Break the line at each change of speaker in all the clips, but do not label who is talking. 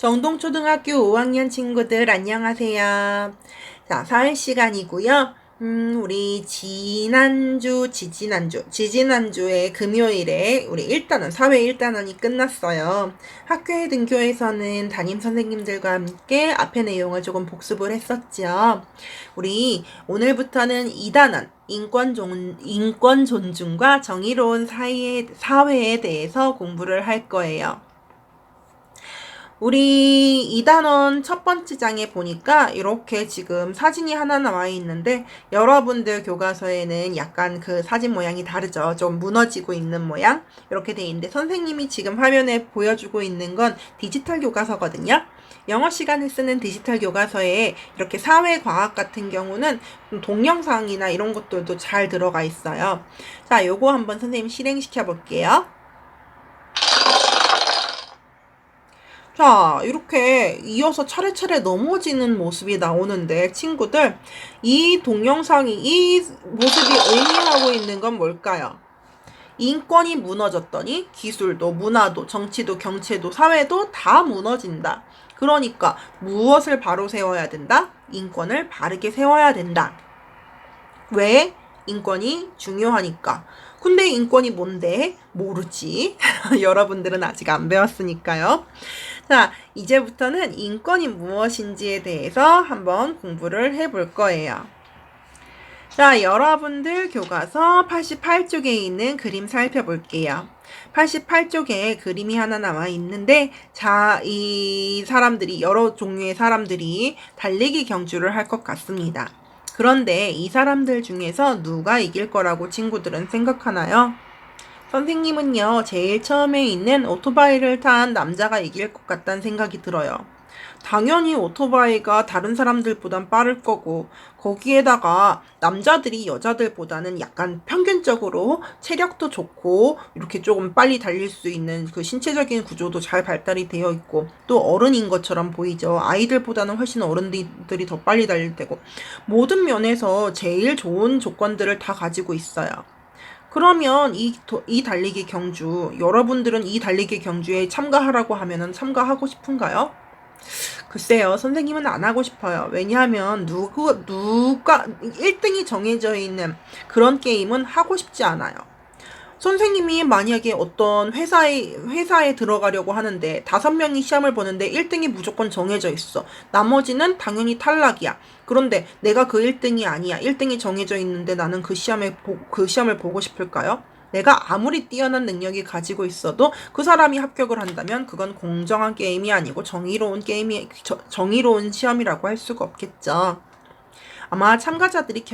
정동초등학교 5학년 친구들 안녕하세요. 자, 사회 시간이고요. 우리 지지난주에 금요일에 우리 1단원, 사회 1단원이 끝났어요. 학교에 등교해서는 담임 선생님들과 함께 앞의 내용을 조금 복습을 했었죠. 우리 오늘부터는 2단원, 인권 존중과 정의로운 사회에 대해서 공부를 할 거예요. 우리 2단원 첫 번째 장에 보니까 이렇게 지금 사진이 하나 나와 있는데 여러분들 교과서에는 약간 그 사진 모양이 다르죠. 좀 무너지고 있는 모양 이렇게 돼 있는데 선생님이 지금 화면에 보여주고 있는 건 디지털 교과서거든요. 영어 시간에 쓰는 디지털 교과서에 이렇게 사회과학 같은 경우는 동영상이나 이런 것들도 잘 들어가 있어요. 자, 요거 한번 선생님 실행시켜 볼게요. 자, 이렇게 이어서 차례차례 넘어지는 모습이 나오는데 친구들, 이 모습이 의미하고 있는 건 뭘까요? 인권이 무너졌더니 기술도, 문화도, 정치도, 경제도, 사회도 다 무너진다. 그러니까 무엇을 바로 세워야 된다? 인권을 바르게 세워야 된다. 왜? 인권이 중요하니까. 근데 인권이 뭔데? 모르지. 여러분들은 아직 안 배웠으니까요. 자, 이제부터는 인권이 무엇인지에 대해서 한번 공부를 해볼 거예요. 자, 여러분들 교과서 88쪽에 있는 그림 살펴볼게요. 88쪽에 그림이 하나 나와 있는데, 자, 여러 종류의 사람들이 달리기 경주를 할 것 같습니다. 그런데 이 사람들 중에서 누가 이길 거라고 친구들은 생각하나요? 선생님은요, 제일 처음에 있는 오토바이를 탄 남자가 이길 것 같다는 생각이 들어요. 당연히 오토바이가 다른 사람들보단 빠를 거고, 거기에다가 남자들이 여자들보다는 약간 평균적으로 체력도 좋고, 이렇게 조금 빨리 달릴 수 있는 그 신체적인 구조도 잘 발달이 되어 있고, 또 어른인 것처럼 보이죠. 아이들보다는 훨씬 어른들이 더 빨리 달릴 테고, 모든 면에서 제일 좋은 조건들을 다 가지고 있어요. 그러면 이 달리기 경주, 여러분들은 이 달리기 경주에 참가하라고 하면은 참가하고 싶은가요? 글쎄요, 선생님은 안 하고 싶어요. 왜냐하면 누가 1등이 정해져 있는 그런 게임은 하고 싶지 않아요. 선생님이 만약에 어떤 회사에 들어가려고 하는데 5명이 시험을 보는데 1등이 무조건 정해져 있어. 나머지는 당연히 탈락이야. 그런데 내가 그 1등이 아니야. 1등이 정해져 있는데 나는 그 시험을 보고 싶을까요? 내가 아무리 뛰어난 능력이 가지고 있어도 그 사람이 합격을 한다면 그건 공정한 게임이 아니고 정의로운 시험이라고 할 수가 없겠죠. 아마 참가자들이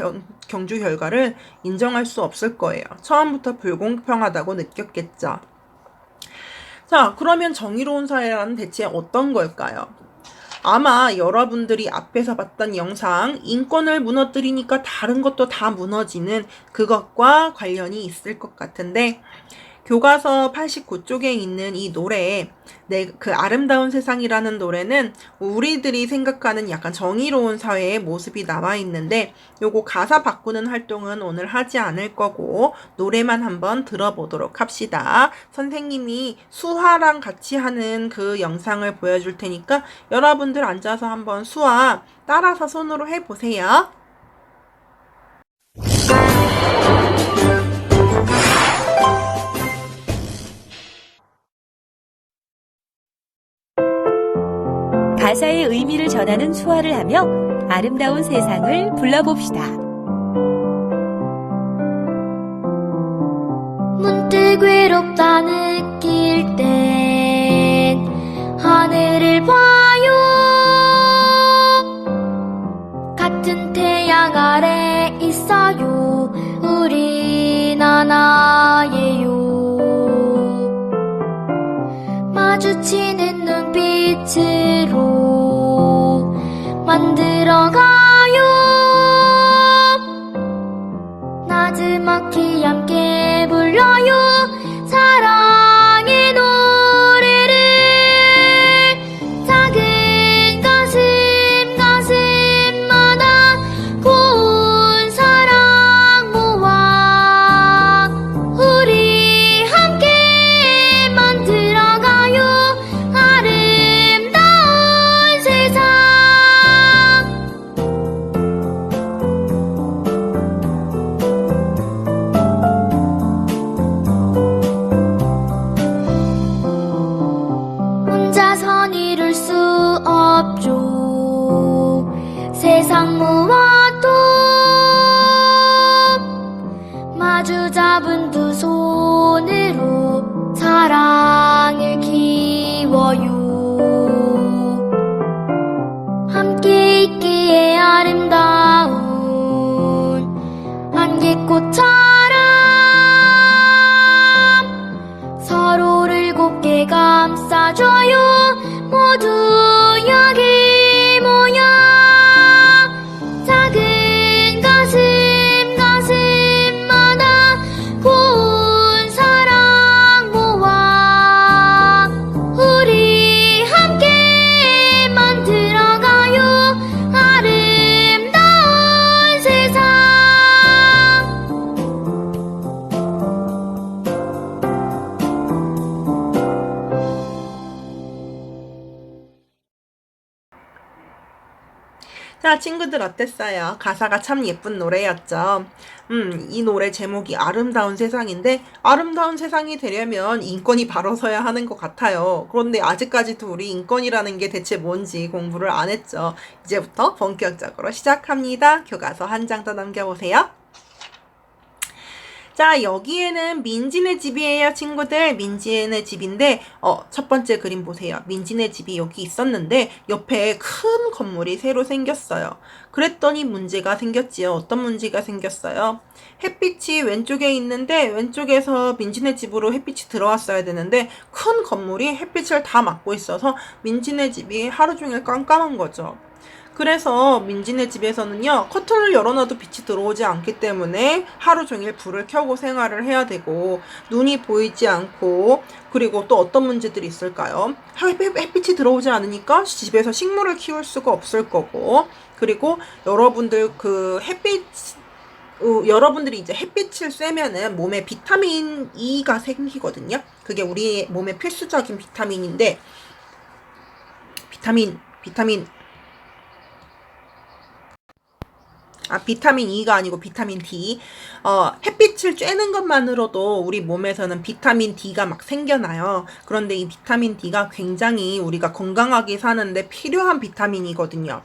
경주 결과를 인정할 수 없을 거예요. 처음부터 불공평하다고 느꼈겠죠. 자, 그러면 정의로운 사회란 대체 어떤 걸까요? 아마 여러분들이 앞에서 봤던 영상, 인권을 무너뜨리니까 다른 것도 다 무너지는 그것과 관련이 있을 것 같은데, 교과서 89쪽에 있는 이 노래, 그 아름다운 세상이라는 노래는 우리들이 생각하는 약간 정의로운 사회의 모습이 나와 있는데, 요거 가사 바꾸는 활동은 오늘 하지 않을 거고, 노래만 한번 들어보도록 합시다. 선생님이 수화랑 같이 하는 그 영상을 보여줄 테니까 여러분들 앉아서 한번 수화 따라서 손으로 해보세요.
가사의 의미를 전하는 수화를 하며 아름다운 세상을 불러봅시다.
문득 외롭다 느낄 땐 하늘을 봐요. 같은 태양 아래 있어요. 우린 하나예요. 마주치는 눈빛으로 만들어가요. 나지막히 함께 불러요. 사랑의 노래를. 작은 가슴마다 고운 사랑 모아 우리 함께 만들어가요. 아름다운 없죠. 세상 무엇도 마주 잡은 두 손으로 사랑을 키워요. 함께 있기에 아름다운 안개꽃처럼 서로를 곱게 감싸줘요. 모두 여기 모여 작은 가슴마다 고운 사랑 모아 우리 함께 만들어가요. 아름다운 세상.
자, 친구들 어땠어요? 가사가 참 예쁜 노래였죠. 이 노래 제목이 아름다운 세상인데 아름다운 세상이 되려면 인권이 바로 서야 하는 것 같아요. 그런데 아직까지도 우리 인권이라는 게 대체 뭔지 공부를 안 했죠. 이제부터 본격적으로 시작합니다. 교과서 한 장 더 넘겨보세요. 자, 여기에는 민지네 집이에요, 친구들. 민지네 집인데, 첫 번째 그림 보세요. 민지네 집이 여기 있었는데, 옆에 큰 건물이 새로 생겼어요. 그랬더니 문제가 생겼지요. 어떤 문제가 생겼어요? 햇빛이 왼쪽에 있는데, 왼쪽에서 민지네 집으로 햇빛이 들어왔어야 되는데, 큰 건물이 햇빛을 다 막고 있어서 민지네 집이 하루 종일 깜깜한 거죠. 그래서 민지네 집에서는요, 커튼을 열어놔도 빛이 들어오지 않기 때문에 하루 종일 불을 켜고 생활을 해야 되고, 눈이 보이지 않고, 그리고 또 어떤 문제들이 있을까요? 햇빛이 들어오지 않으니까 집에서 식물을 키울 수가 없을 거고, 그리고 여러분들 여러분들이 이제 햇빛을 쐬면은 몸에 비타민 E가 생기거든요. 그게 우리 몸에 필수적인 비타민인데, 비타민 E가 아니고 비타민 D. 햇빛을 쬐는 것만으로도 우리 몸에서는 비타민 D가 막 생겨나요. 그런데 이 비타민 D가 굉장히 우리가 건강하게 사는데 필요한 비타민이거든요.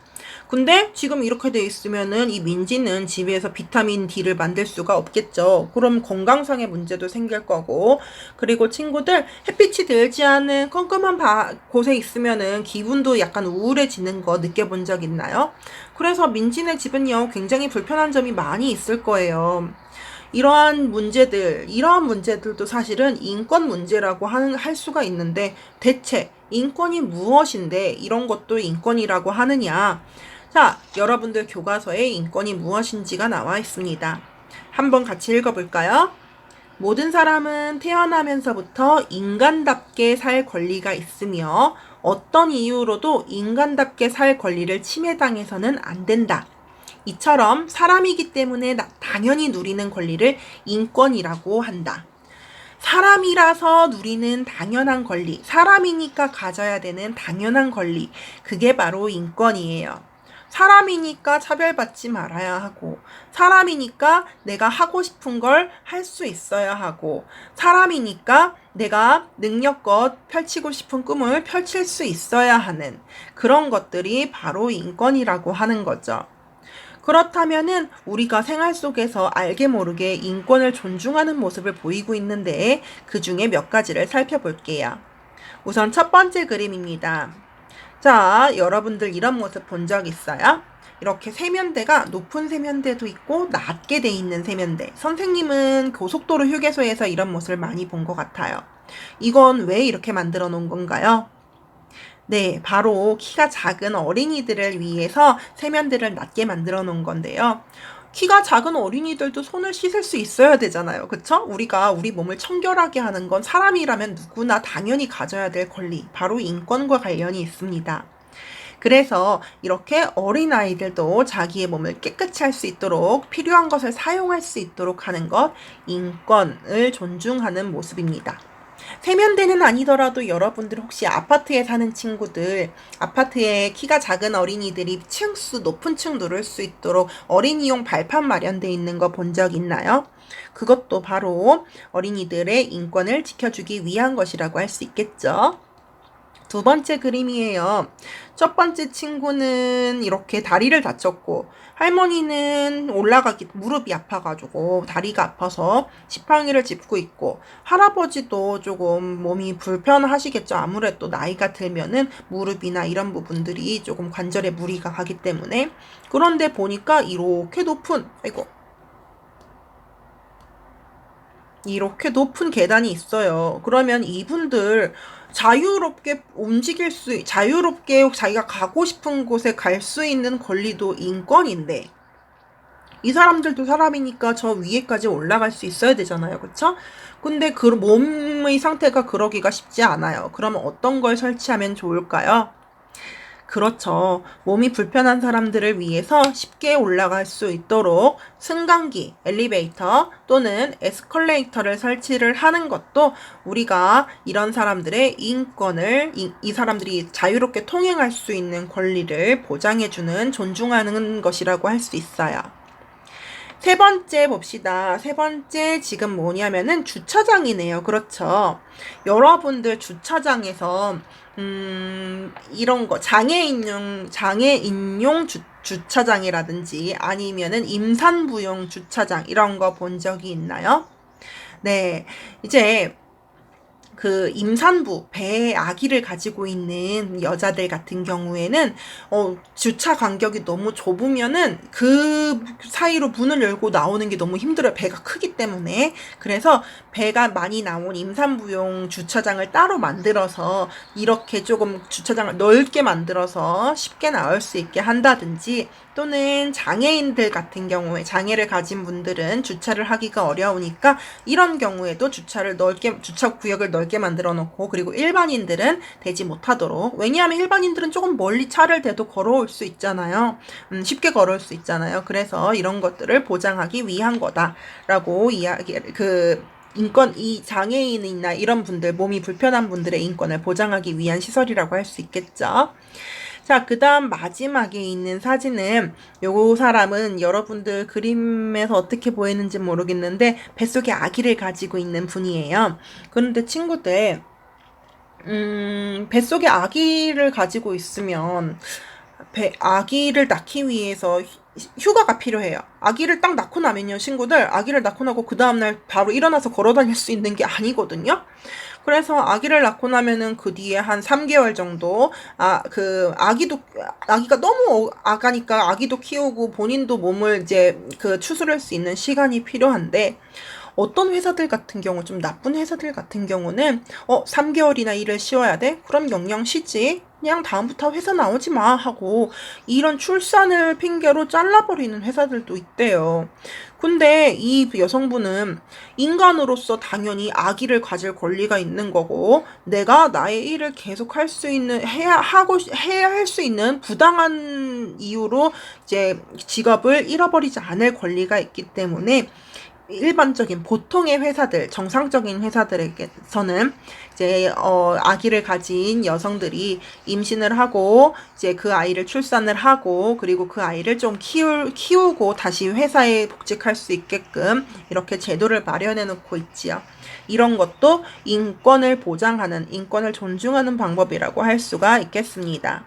근데 지금 이렇게 돼 있으면은 이 민지는 집에서 비타민 D를 만들 수가 없겠죠. 그럼 건강상의 문제도 생길 거고, 그리고 친구들 햇빛이 들지 않은 컴컴한 곳에 있으면은 기분도 약간 우울해지는 거 느껴본 적 있나요? 그래서 민지네 집은요, 굉장히 불편한 점이 많이 있을 거예요. 이러한 문제들도 사실은 인권 문제라고 할 수가 있는데, 대체 인권이 무엇인데 이런 것도 인권이라고 하느냐? 자, 여러분들 교과서에 인권이 무엇인지가 나와 있습니다. 한번 같이 읽어볼까요? 모든 사람은 태어나면서부터 인간답게 살 권리가 있으며 어떤 이유로도 인간답게 살 권리를 침해당해서는 안 된다. 이처럼 사람이기 때문에 당연히 누리는 권리를 인권이라고 한다. 사람이라서 누리는 당연한 권리, 사람이니까 가져야 되는 당연한 권리, 그게 바로 인권이에요. 사람이니까 차별받지 말아야 하고, 사람이니까 내가 하고 싶은 걸 할 수 있어야 하고, 사람이니까 내가 능력껏 펼치고 싶은 꿈을 펼칠 수 있어야 하는 그런 것들이 바로 인권이라고 하는 거죠. 그렇다면은 우리가 생활 속에서 알게 모르게 인권을 존중하는 모습을 보이고 있는데 그 중에 몇 가지를 살펴볼게요. 우선 첫 번째 그림입니다. 자, 여러분들 이런 모습 본 적 있어요? 이렇게 세면대가 높은 세면대도 있고 낮게 돼 있는 세면대. 선생님은 고속도로 휴게소에서 이런 모습을 많이 본 것 같아요. 이건 왜 이렇게 만들어 놓은 건가요? 네, 바로 키가 작은 어린이들을 위해서 세면대를 낮게 만들어 놓은 건데요. 키가 작은 어린이들도 손을 씻을 수 있어야 되잖아요. 그쵸? 우리가 우리 몸을 청결하게 하는 건 사람이라면 누구나 당연히 가져야 될 권리, 바로 인권과 관련이 있습니다. 그래서 이렇게 어린아이들도 자기의 몸을 깨끗이 할 수 있도록 필요한 것을 사용할 수 있도록 하는 것, 인권을 존중하는 모습입니다. 세면대는 아니더라도 여러분들 혹시 아파트에 사는 친구들, 아파트에 키가 작은 어린이들이 층수 높은 층 누를 수 있도록 어린이용 발판 마련되어 있는 거 본 적 있나요? 그것도 바로 어린이들의 인권을 지켜주기 위한 것이라고 할 수 있겠죠. 두 번째 그림이에요. 첫 번째 친구는 이렇게 다리를 다쳤고, 할머니는 무릎이 아파가지고 다리가 아파서 지팡이를 짚고 있고, 할아버지도 조금 몸이 불편하시겠죠. 아무래도 나이가 들면은 무릎이나 이런 부분들이 조금 관절에 무리가 가기 때문에. 그런데 보니까 이렇게 높은 계단이 있어요. 그러면 이분들 자유롭게 자기가 가고 싶은 곳에 갈 수 있는 권리도 인권인데, 이 사람들도 사람이니까 저 위에까지 올라갈 수 있어야 되잖아요. 그쵸? 근데 그 몸의 상태가 그러기가 쉽지 않아요. 그러면 어떤 걸 설치하면 좋을까요? 그렇죠. 몸이 불편한 사람들을 위해서 쉽게 올라갈 수 있도록 승강기, 엘리베이터 또는 에스컬레이터를 설치를 하는 것도 우리가 이런 사람들의 인권을, 이 사람들이 자유롭게 통행할 수 있는 권리를 보장해주는, 존중하는 것이라고 할 수 있어요. 세 번째 봅시다. 세 번째 지금 뭐냐면은 주차장이네요. 그렇죠. 여러분들 주차장에서 이런 거 장애인용 주차장이라든지 아니면은 임산부용 주차장 이런 거 본 적이 있나요? 네. 이제 그 임산부, 배에 아기를 가지고 있는 여자들 같은 경우에는 주차 간격이 너무 좁으면은 그 사이로 문을 열고 나오는 게 너무 힘들어요. 배가 크기 때문에. 그래서 배가 많이 나온 임산부용 주차장을 따로 만들어서 이렇게 조금 주차장을 넓게 만들어서 쉽게 나올 수 있게 한다든지, 또는 장애인들 같은 경우에 장애를 가진 분들은 주차를 하기가 어려우니까 이런 경우에도 주차 구역을 넓게 만들어 놓고, 그리고 일반인들은 되지 못하도록, 왜냐하면 일반인들은 조금 멀리 차를 대도 걸어올 수 있잖아요. 쉽게 걸어올 수 있잖아요. 그래서 이런 것들을 보장하기 위한 거다라고 이 장애인이나 이런 분들, 몸이 불편한 분들의 인권을 보장하기 위한 시설이라고 할 수 있겠죠. 자, 그 다음 마지막에 있는 사진은, 요 사람은 여러분들 그림에서 어떻게 보이는지 모르겠는데 뱃속에 아기를 가지고 있는 분이에요. 그런데 친구들, 뱃속에 아기를 가지고 있으면 아기를 낳기 위해서 휴가가 필요해요. 아기를 딱 낳고 나면요, 친구들, 아기를 낳고 나고 그 다음날 바로 일어나서 걸어 다닐 수 있는 게 아니거든요. 그래서 아기를 낳고 나면은 그 뒤에 한 3개월 정도, 아기가 너무 아가니까 아기도 키우고 본인도 몸을 이제 추스를 수 있는 시간이 필요한데, 어떤 회사들 같은 경우, 좀 나쁜 회사들 같은 경우는 3개월이나 일을 쉬어야 돼? 그럼 영영 쉬지. 그냥 다음부터 회사 나오지 마 하고 이런 출산을 핑계로 잘라버리는 회사들도 있대요. 근데 이 여성분은 인간으로서 당연히 아기를 가질 권리가 있는 거고, 내가 나의 일을 계속 할 수 있는, 해야 할 수 있는 부당한 이유로 이제 직업을 잃어버리지 않을 권리가 있기 때문에, 일반적인 보통의 회사들, 정상적인 회사들에게서는 이제 아기를 가진 여성들이 임신을 하고 이제 그 아이를 출산을 하고, 그리고 그 아이를 좀 키우고 다시 회사에 복직할 수 있게끔 이렇게 제도를 마련해 놓고 있지요. 이런 것도 인권을 보장하는, 인권을 존중하는 방법이라고 할 수가 있겠습니다.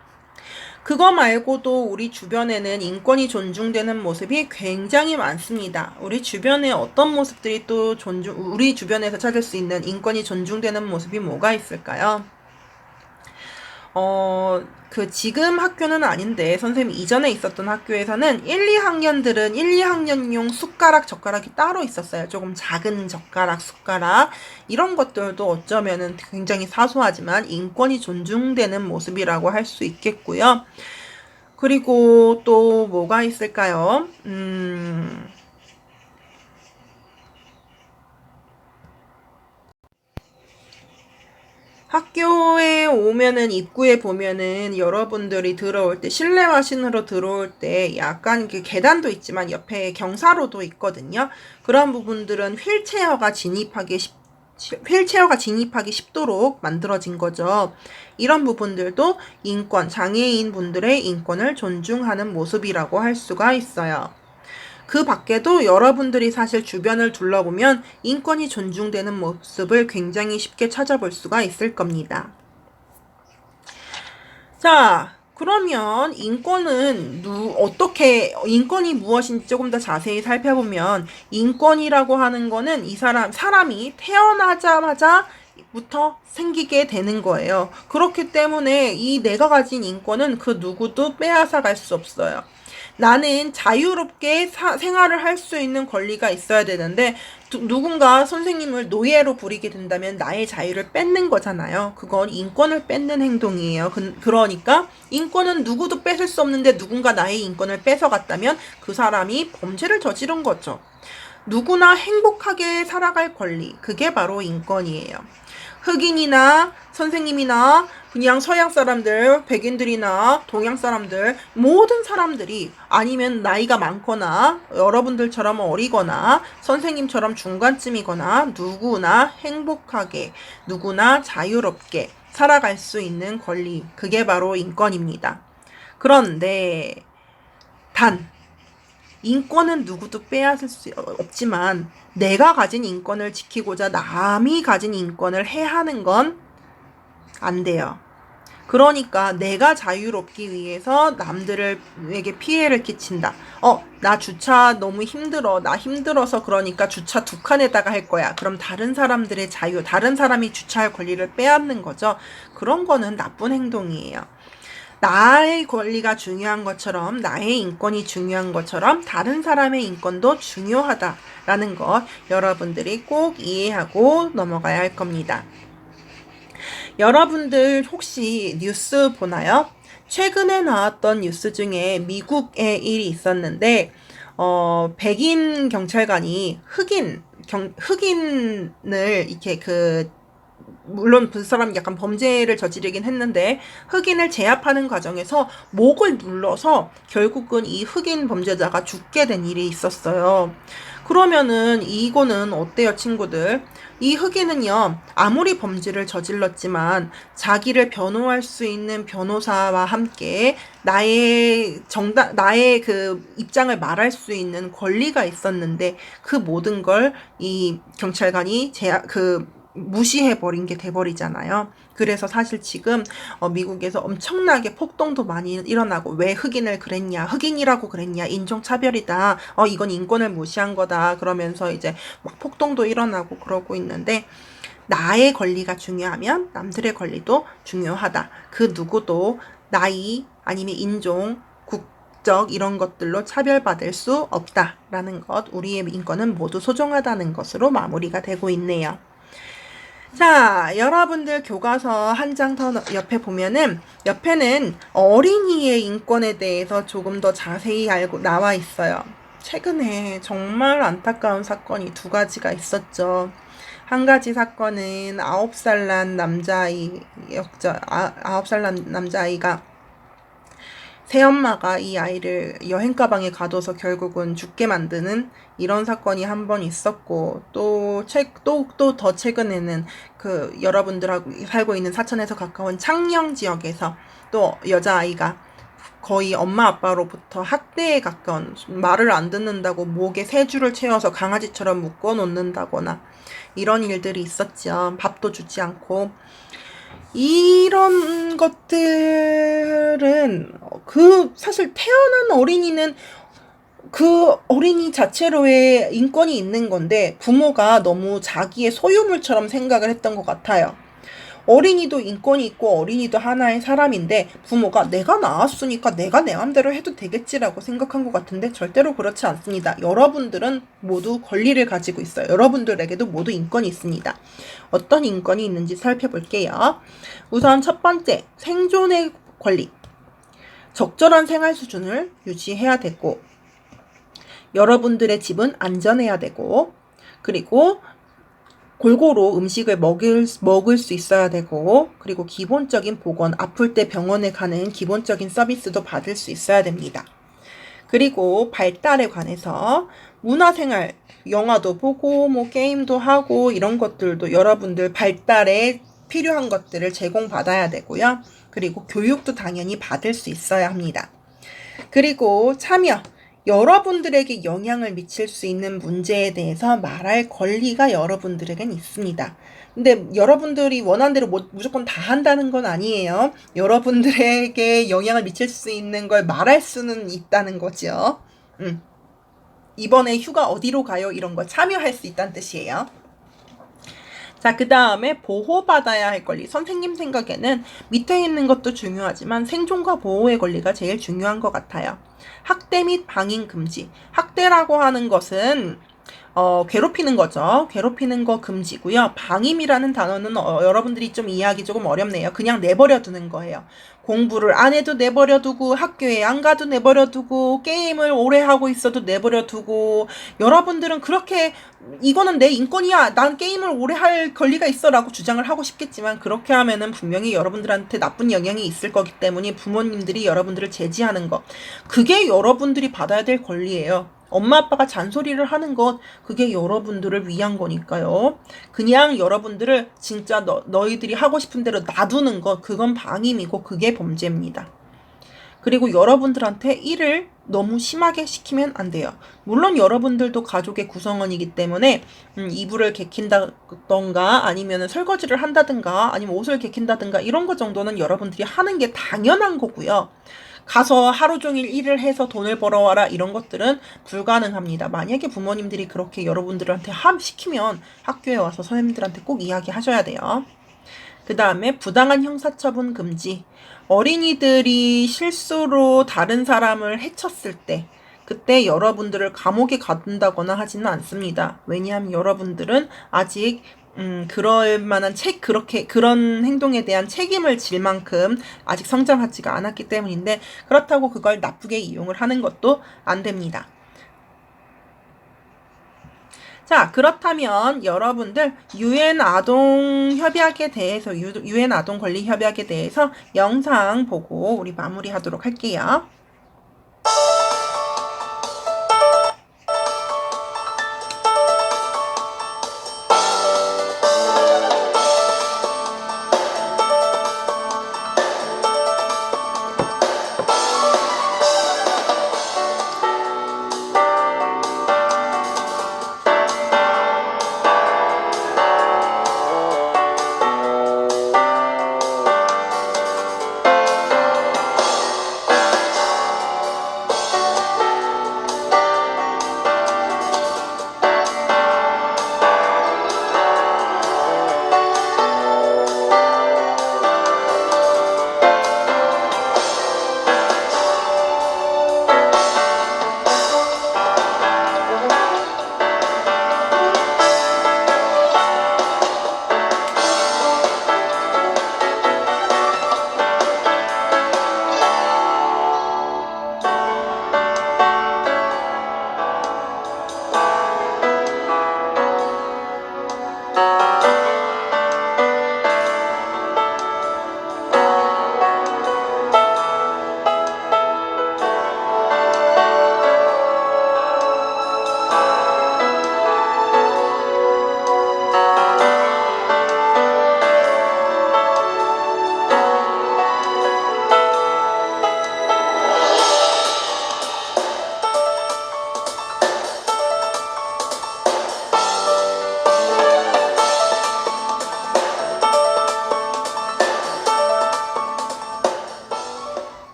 그거 말고도 우리 주변에는 인권이 존중되는 모습이 굉장히 많습니다. 우리 주변에 어떤 모습들이 또 우리 주변에서 찾을 수 있는 인권이 존중되는 모습이 뭐가 있을까요? 지금 학교는 아닌데, 선생님 이전에 있었던 학교에서는 1, 2학년들은 1, 2학년용 숟가락, 젓가락이 따로 있었어요. 조금 작은 젓가락, 숟가락. 이런 것들도 어쩌면은 굉장히 사소하지만 인권이 존중되는 모습이라고 할 수 있겠고요. 그리고 또 뭐가 있을까요? 학교에 오면은, 입구에 보면은 여러분들이 들어올 때, 실내 마신으로 들어올 때 약간 계단도 있지만 옆에 경사로도 있거든요. 그런 부분들은 휠체어가 진입하기 쉽도록 만들어진 거죠. 이런 부분들도 장애인 분들의 인권을 존중하는 모습이라고 할 수가 있어요. 그 밖에도 여러분들이 사실 주변을 둘러보면 인권이 존중되는 모습을 굉장히 쉽게 찾아볼 수가 있을 겁니다. 자, 그러면 인권이 무엇인지 조금 더 자세히 살펴보면, 인권이라고 하는 거는 사람이 태어나자마자부터 생기게 되는 거예요. 그렇기 때문에 내가 가진 인권은 그 누구도 빼앗아갈 수 없어요. 나는 자유롭게 생활을 할 수 있는 권리가 있어야 되는데, 누군가 선생님을 노예로 부리게 된다면 나의 자유를 뺏는 거잖아요. 그건 인권을 뺏는 행동이에요. 그러니까 인권은 누구도 뺏을 수 없는데 누군가 나의 인권을 뺏어갔다면 그 사람이 범죄를 저지른 거죠. 누구나 행복하게 살아갈 권리, 그게 바로 인권이에요. 흑인이나 선생님이나 그냥 서양 사람들, 백인들이나 동양 사람들, 모든 사람들이, 아니면 나이가 많거나 여러분들처럼 어리거나 선생님처럼 중간쯤이거나, 누구나 행복하게, 누구나 자유롭게 살아갈 수 있는 권리, 그게 바로 인권입니다. 그런데 인권은 누구도 빼앗을 수 없지만 내가 가진 인권을 지키고자 남이 가진 인권을 해하는 건 안 돼요. 그러니까 내가 자유롭기 위해서 남들에게 피해를 끼친다. 나 주차 너무 힘들어. 나 힘들어서 그러니까 주차 2칸에다가 할 거야. 그럼 다른 사람들의 자유, 다른 사람이 주차할 권리를 빼앗는 거죠. 그런 거는 나쁜 행동이에요. 나의 권리가 중요한 것처럼, 나의 인권이 중요한 것처럼 다른 사람의 인권도 중요하다라는 것 여러분들이 꼭 이해하고 넘어가야 할 겁니다. 여러분들 혹시 뉴스 보나요? 최근에 나왔던 뉴스 중에 미국의 일이 있었는데, 백인 경찰관이 흑인을 이렇게 물론 그 사람이 약간 범죄를 저지르긴 했는데, 흑인을 제압하는 과정에서 목을 눌러서 결국은 이 흑인 범죄자가 죽게 된 일이 있었어요. 그러면은 이거는 어때요, 친구들? 이 흑인은요, 아무리 범죄를 저질렀지만 자기를 변호할 수 있는 변호사와 함께 나의 그 입장을 말할 수 있는 권리가 있었는데, 그 모든 걸 이 경찰관이 무시해버린 게 돼버리잖아요. 그래서 사실 지금 미국에서 엄청나게 폭동도 많이 일어나고, 왜 흑인을 그랬냐, 흑인이라고 그랬냐, 인종차별이다, 이건 인권을 무시한 거다, 그러면서 이제 막 폭동도 일어나고 그러고 있는데, 나의 권리가 중요하면 남들의 권리도 중요하다. 그 누구도 나이 아니면 인종, 국적 이런 것들로 차별받을 수 없다라는 것, 우리의 인권은 모두 소중하다는 것으로 마무리가 되고 있네요. 자, 여러분들 교과서 한 장 더 옆에 보면은, 옆에는 어린이의 인권에 대해서 조금 더 자세히 나와 있어요. 최근에 정말 안타까운 사건이 2가지가 있었죠. 한 가지 사건은 9살 난 남자아이였죠. 9살 난 남자아이가 새엄마가 이 아이를 여행 가방에 가둬서 결국은 죽게 만드는 이런 사건이 한 번 있었고, 또 더 최근에는 여러분들하고 살고 있는 사천에서 가까운 창녕 지역에서 또 여자아이가 거의 엄마 아빠로부터 학대에 가까운, 말을 안 듣는다고 목에 새 줄을 채워서 강아지처럼 묶어 놓는다거나 이런 일들이 있었죠. 밥도 주지 않고. 이런 것들은 사실 태어난 어린이는 그 어린이 자체로의 인권이 있는 건데, 부모가 너무 자기의 소유물처럼 생각을 했던 것 같아요. 어린이도 인권이 있고 어린이도 하나의 사람인데, 부모가 내가 낳았으니까 내가 내 맘대로 해도 되겠지라고 생각한 것 같은데, 절대로 그렇지 않습니다. 여러분들은 모두 권리를 가지고 있어요. 여러분들에게도 모두 인권이 있습니다. 어떤 인권이 있는지 살펴볼게요. 우선 첫 번째, 생존의 권리. 적절한 생활 수준을 유지해야 되고, 여러분들의 집은 안전해야 되고, 그리고 골고루 음식을 먹을 수 있어야 되고, 그리고 기본적인 보건, 아플 때 병원에 가는 기본적인 서비스도 받을 수 있어야 됩니다. 그리고 발달에 관해서 문화생활, 영화도 보고 게임도 하고 이런 것들도 여러분들 발달에 필요한 것들을 제공받아야 되고요. 그리고 교육도 당연히 받을 수 있어야 합니다. 그리고 참여, 여러분들에게 영향을 미칠 수 있는 문제에 대해서 말할 권리가 여러분들에겐 있습니다. 근데 여러분들이 원하는 대로 무조건 다 한다는 건 아니에요. 여러분들에게 영향을 미칠 수 있는 걸 말할 수는 있다는 거죠. 이번에 휴가 어디로 가요? 이런 거 참여할 수 있다는 뜻이에요. 자, 그 다음에 보호받아야 할 권리. 선생님 생각에는 밑에 있는 것도 중요하지만 생존과 보호의 권리가 제일 중요한 것 같아요. 학대 및 방임 금지. 학대라고 하는 것은 괴롭히는 거죠. 괴롭히는 거 금지고요. 방임이라는 단어는 여러분들이 좀 이해하기 조금 어렵네요. 그냥 내버려 두는 거예요. 공부를 안 해도 내버려 두고, 학교에 안 가도 내버려 두고, 게임을 오래 하고 있어도 내버려 두고, 여러분들은 그렇게 이거는 내 인권이야, 난 게임을 오래 할 권리가 있어 라고 주장을 하고 싶겠지만, 그렇게 하면은 분명히 여러분들한테 나쁜 영향이 있을 거기 때문에 부모님들이 여러분들을 제지하는 거, 그게 여러분들이 받아야 될 권리예요. 엄마 아빠가 잔소리를 하는 것, 그게 여러분들을 위한 거니까요. 그냥 여러분들을 진짜 너희들이 하고 싶은 대로 놔두는 것, 그건 방임이고 그게 범죄입니다. 그리고 여러분들한테 일을 너무 심하게 시키면 안 돼요. 물론 여러분들도 가족의 구성원이기 때문에 이불을 개킨다던가 아니면 설거지를 한다든가 아니면 옷을 개킨다든가 이런 거 정도는 여러분들이 하는 게 당연한 거고요. 가서 하루 종일 일을 해서 돈을 벌어와라 이런 것들은 불가능합니다. 만약에 부모님들이 그렇게 여러분들한테 시키면 학교에 와서 선생님들한테 꼭 이야기하셔야 돼요. 그 다음에 부당한 형사처분 금지. 어린이들이 실수로 다른 사람을 해쳤을 때 그때 여러분들을 감옥에 가둔다거나 하지는 않습니다. 왜냐하면 여러분들은 아직 그럴 만한 그런 행동에 대한 책임을 질 만큼 아직 성장하지가 않았기 때문인데, 그렇다고 그걸 나쁘게 이용을 하는 것도 안 됩니다. 자, 그렇다면 여러분들 UN 아동 협약에 대해서, UN 아동 권리 협약에 대해서 영상 보고 우리 마무리하도록 할게요.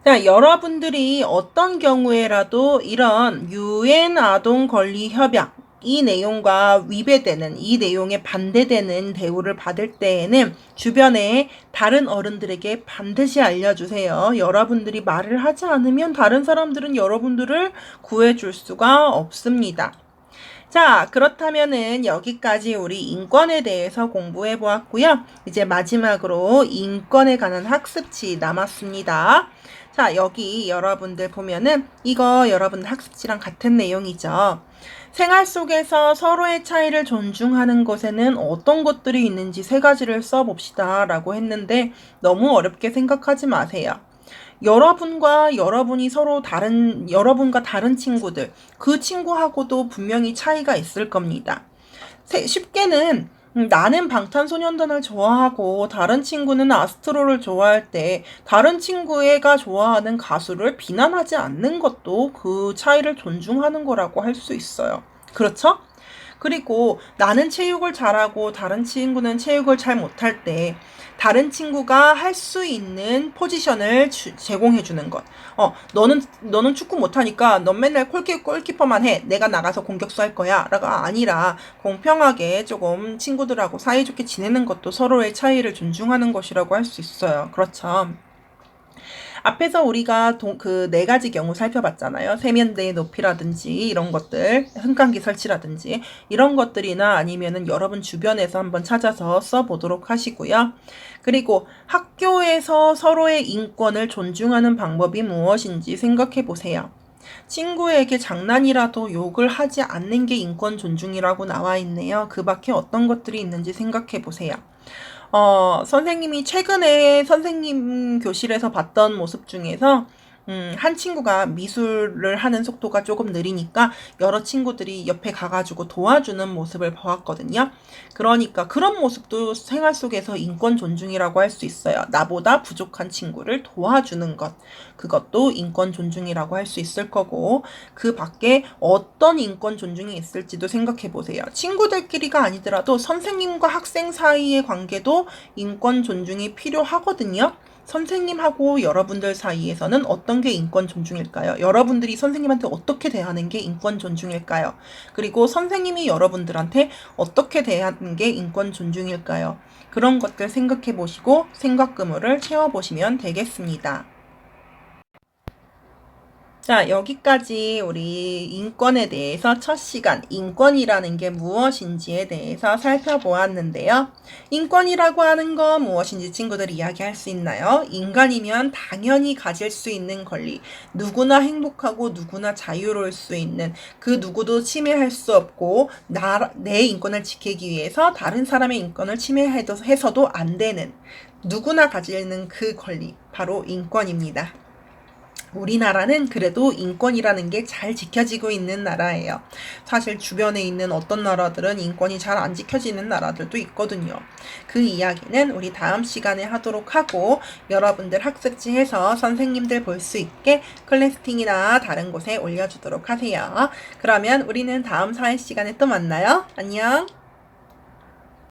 자, 여러분들이 어떤 경우에라도 이런 UN 아동 권리 협약 이 내용과 위배되는, 이 내용에 반대되는 대우를 받을 때에는 주변에 다른 어른들에게 반드시 알려주세요. 여러분들이 말을 하지 않으면 다른 사람들은 여러분들을 구해줄 수가 없습니다. 자, 그렇다면은 여기까지 우리 인권에 대해서 공부해 보았고요. 이제 마지막으로 인권에 관한 학습지 남았습니다. 자, 여기 여러분들 보면은 이거 여러분들 학습지랑 같은 내용이죠. 생활 속에서 서로의 차이를 존중하는 것에는 어떤 것들이 있는지 3가지를 써봅시다 라고 했는데 너무 어렵게 생각하지 마세요. 여러분과 다른 친구들, 그 친구하고도 분명히 차이가 있을 겁니다. 쉽게는 나는 방탄소년단을 좋아하고 다른 친구는 아스트로를 좋아할 때 다른 친구가 좋아하는 가수를 비난하지 않는 것도 그 차이를 존중하는 거라고 할 수 있어요. 그렇죠? 그리고 나는 체육을 잘하고 다른 친구는 체육을 잘 못할 때 다른 친구가 할 수 있는 포지션을 제공해 주는 것. 너는 축구 못하니까 넌 맨날 골키퍼만 해. 내가 나가서 공격수 할 거야. 라가 아니라 공평하게 조금 친구들하고 사이좋게 지내는 것도 서로의 차이를 존중하는 것이라고 할 수 있어요. 그렇죠. 앞에서 우리가 그 네 가지 경우 살펴봤잖아요. 세면대의 높이라든지 이런 것들, 흥간기 설치라든지 이런 것들이나 아니면은 여러분 주변에서 한번 찾아서 써보도록 하시고요. 그리고 학교에서 서로의 인권을 존중하는 방법이 무엇인지 생각해 보세요. 친구에게 장난이라도 욕을 하지 않는 게 인권 존중이라고 나와 있네요. 그 밖에 어떤 것들이 있는지 생각해 보세요. 선생님이 최근에 선생님 교실에서 봤던 모습 중에서 한 친구가 미술을 하는 속도가 조금 느리니까 여러 친구들이 옆에 가가지고 도와주는 모습을 보았거든요. 그러니까 그런 모습도 생활 속에서 인권 존중이라고 할 수 있어요. 나보다 부족한 친구를 도와주는 것. 그것도 인권 존중이라고 할 수 있을 거고, 그 밖에 어떤 인권 존중이 있을지도 생각해 보세요. 친구들끼리가 아니더라도 선생님과 학생 사이의 관계도 인권 존중이 필요하거든요. 선생님하고 여러분들 사이에서는 어떤 게 인권 존중일까요? 여러분들이 선생님한테 어떻게 대하는 게 인권 존중일까요? 그리고 선생님이 여러분들한테 어떻게 대하는 게 인권 존중일까요? 그런 것들 생각해 보시고 생각그물을 채워보시면 되겠습니다. 자, 여기까지 우리 인권에 대해서 첫 시간, 인권이라는 게 무엇인지에 대해서 살펴보았는데요. 인권이라고 하는 건 무엇인지 친구들 이야기할 수 있나요? 인간이면 당연히 가질 수 있는 권리, 누구나 행복하고 누구나 자유로울 수 있는, 그 누구도 침해할 수 없고 내 인권을 지키기 위해서 다른 사람의 인권을 침해해서도 안 되는, 누구나 가지는 그 권리, 바로 인권입니다. 우리나라는 그래도 인권이라는 게 잘 지켜지고 있는 나라예요. 사실 주변에 있는 어떤 나라들은 인권이 잘 안 지켜지는 나라들도 있거든요. 그 이야기는 우리 다음 시간에 하도록 하고, 여러분들 학습지에서 선생님들 볼 수 있게 클래스팅이나 다른 곳에 올려주도록 하세요. 그러면 우리는 다음 사회 시간에 또 만나요. 안녕.